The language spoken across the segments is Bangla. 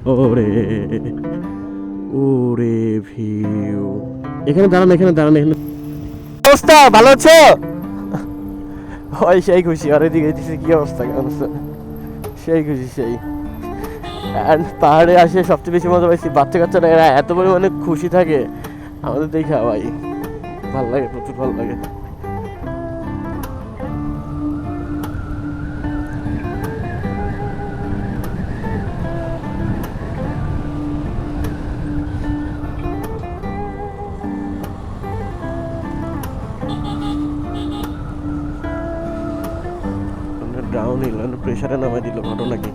ওরে ওরে ভিউ। এখানে দাঁড়ান, এখানে দাঁড়ান, এখানে। অবস্থা ভালো আছো? হয় সেই খুশি, আর এদিকে দিছে কি অবস্থা, কেমন আছে? সেই খুশি সেই। আর পাহাড়ে আসে সবচেয়ে বেশি মজা পাইছি, বাচ্চা কাচ্চারা এরা এত পরিমাণে খুশি থাকে আমাদের দেখে, ভাই ভালো লাগে, প্রচুর ভালো লাগে। ডাউন হিল প্রেশারে নামাই দিল, ঘটনা কি?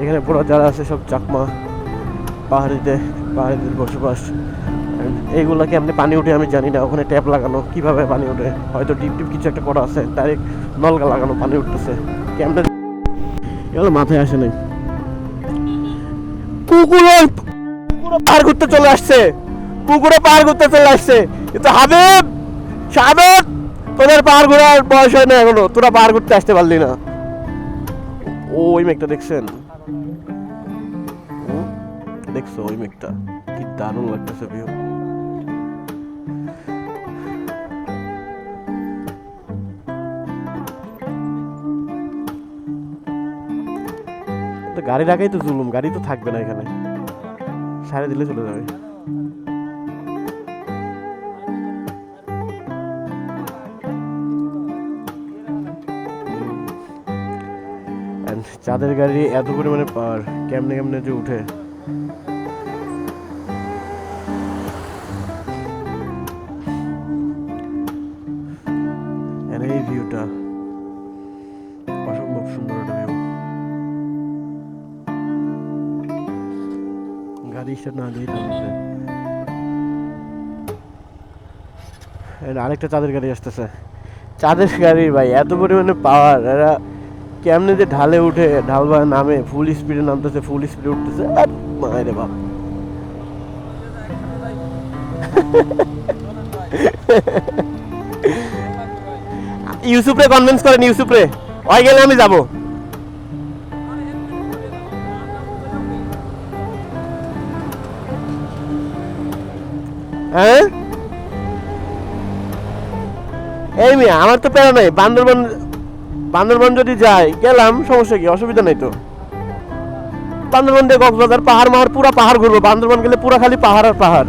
এখানে পুরো যারা আছে সব চাকমা, পাহাড়িদের বসবাস। এইগুলা কেমনি পানি উঠে আমি জানি না, ওখানে ট্যাপ লাগানো, কিভাবে পানি উঠে, হয়তো ডিপ ডিপ কিছু একটা করা আছে, ডাইরেক্ট নলকা লাগানো, পানি উঠতেছে কেমনে, এগুলো মাথায় আসে নাই। পুকুরে পাহাড় ঘুরতে চলে আসছে, পুকুরে পাহাড় ঘুরতে চলে আসছে, কিন্তু হাবিব সাদত তোদের পাহাড় ঘোরার বয়স হয় না এখনো, তোরা পাহাড় ঘুরতে আসতে পারলি না। ওই মেঘটা দেখছেন? দেখছো ওই মেঘটা? কি দারুণ লাগতেছে ভিউ। গাড়ি রাখাই তো জুলুম, গাড়ি তো থাকবে না এখানে, সারে দিলে চলে যাবে। চাঁদের গাড়ি এত পরিমাণে পাওয়ার, কেমনে কেমনে যে উঠে। এই ভিউটা অসম্ভব সুন্দর একটা ভিউ। গাড়ি স্টার্ট না দিয়ে আরেকটা চাঁদের গাড়ি আসতেছে। চাঁদের গাড়ি ভাই এত পরিমাণে পাওয়ার, এরা কেমনে যে ঢালে উঠে, ঢাল বা নামে, ফুল স্পিডে নামতেছে, ফুল স্পিডে উঠতেছে, মায়ের বাপ। ইউসুফরে কনভিন্স করেন, ইউসুফরে, ওই গেলে আমি যাব। হ্যাঁ এই মেয়ে, আমার তো প্যারা নাই, বান্দরবান যদি যাই গেলাম, সমস্যা কি, অসুবিধা নাই তো। বান্দরবান দিয়ে কক্সবাজার, পাহাড় মাহাড়, পুরা পাহাড় ঘুরবো, বান্দরবান গেলে পুরা খালি পাহাড় আর পাহাড়।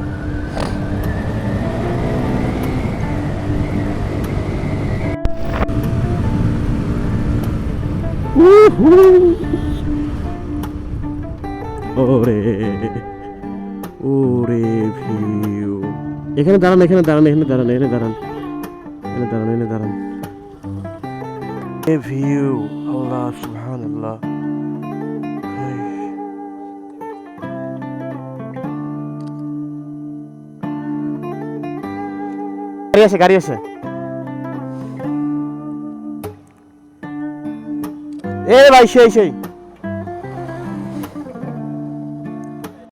ওরে ওরে ভিউ। এখানে দাঁড়ান, এখানে দাঁড়ান, এখানে দাঁড়ান, এখানে দাঁড়ান, এখানে দাঁড়ান, এখানে দাঁড়ান। এ ভিউ, আল্লাহ সুবহানাল্লাহ। গাড়ি আছে, গাড়ি আছে। এ ভাই সেই সেই